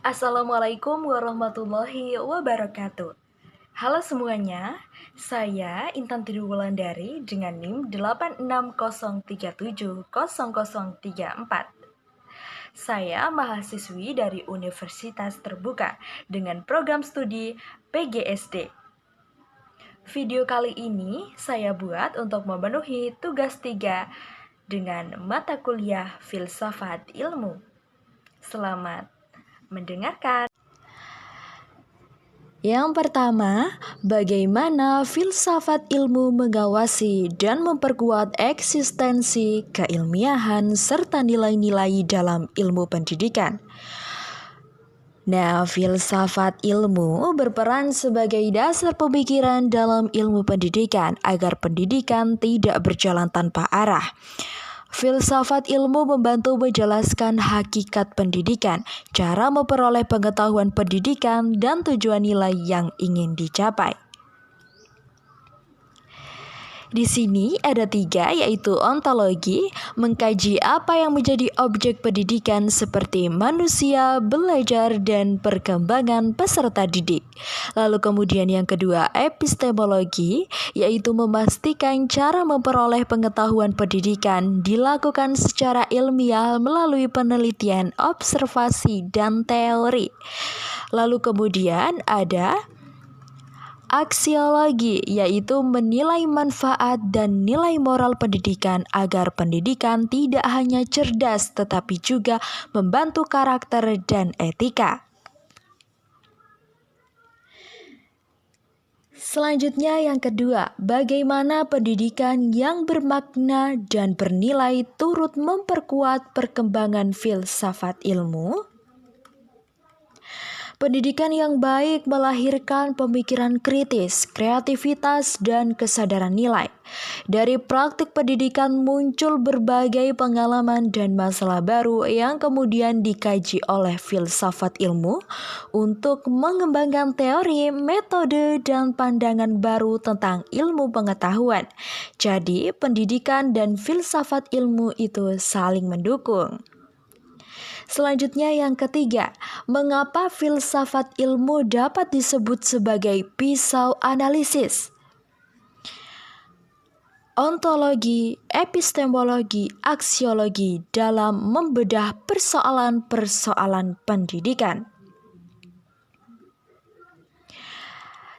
Assalamualaikum warahmatullahi wabarakatuh. Halo semuanya, saya Intan Tiduwulandari dengan NIM 8603700034. Saya mahasiswi dari Universitas Terbuka dengan program studi PGSD. Video kali ini saya buat untuk memenuhi tugas 3 dengan mata kuliah Filsafat Ilmu. Selamat mendengarkan. Yang pertama, bagaimana filsafat ilmu mengawasi dan memperkuat eksistensi keilmiahan serta nilai-nilai dalam ilmu pendidikan. Nah, filsafat ilmu berperan sebagai dasar pemikiran dalam ilmu pendidikan agar pendidikan tidak berjalan tanpa arah. Filsafat ilmu membantu menjelaskan hakikat pendidikan, cara memperoleh pengetahuan pendidikan, dan tujuan nilai yang ingin dicapai. Di sini ada 3, yaitu ontologi, mengkaji apa yang menjadi objek pendidikan seperti manusia, belajar, dan perkembangan peserta didik. Lalu kemudian yang kedua, epistemologi, yaitu memastikan cara memperoleh pengetahuan pendidikan dilakukan secara ilmiah melalui penelitian, observasi, dan teori. Lalu kemudian ada aksiologi, yaitu menilai manfaat dan nilai moral pendidikan agar pendidikan tidak hanya cerdas tetapi juga membantu karakter dan etika. Selanjutnya yang kedua, bagaimana pendidikan yang bermakna dan bernilai turut memperkuat perkembangan filsafat ilmu. Pendidikan yang baik melahirkan pemikiran kritis, kreativitas, dan kesadaran nilai. Dari praktik pendidikan muncul berbagai pengalaman dan masalah baru yang kemudian dikaji oleh filsafat ilmu untuk mengembangkan teori, metode, dan pandangan baru tentang ilmu pengetahuan. Jadi, pendidikan dan filsafat ilmu itu saling mendukung. Selanjutnya yang ketiga, mengapa filsafat ilmu dapat disebut sebagai pisau analisis? Ontologi, epistemologi, aksiologi dalam membedah persoalan-persoalan pendidikan.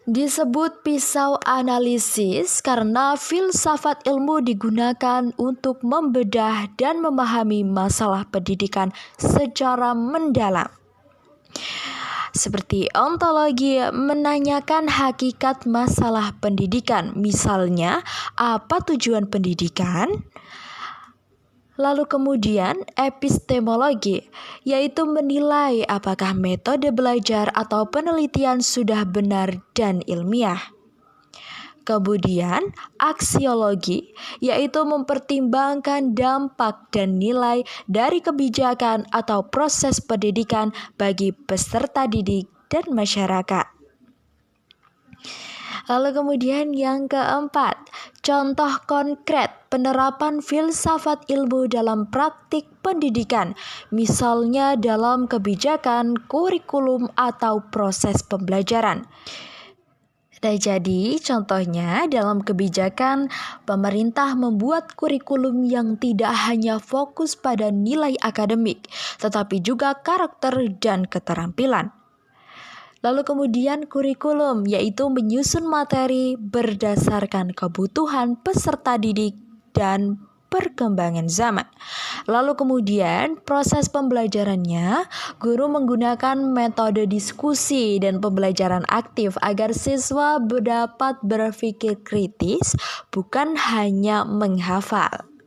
Disebut pisau analisis karena filsafat ilmu digunakan untuk membedah dan memahami masalah pendidikan secara mendalam. Seperti ontologi menanyakan hakikat masalah pendidikan, misalnya apa tujuan pendidikan. Lalu kemudian epistemologi, yaitu menilai apakah metode belajar atau penelitian sudah benar dan ilmiah. Kemudian aksiologi, yaitu mempertimbangkan dampak dan nilai dari kebijakan atau proses pendidikan bagi peserta didik dan masyarakat. Lalu kemudian yang keempat, contoh konkret penerapan filsafat ilmu dalam praktik pendidikan, misalnya dalam kebijakan, kurikulum, atau proses pembelajaran. Nah, jadi contohnya dalam kebijakan, pemerintah membuat kurikulum yang tidak hanya fokus pada nilai akademik, tetapi juga karakter dan keterampilan. Lalu kemudian kurikulum, yaitu menyusun materi berdasarkan kebutuhan peserta didik dan perkembangan zaman. Lalu kemudian proses pembelajarannya, guru menggunakan metode diskusi dan pembelajaran aktif agar siswa dapat berpikir kritis, bukan hanya menghafal.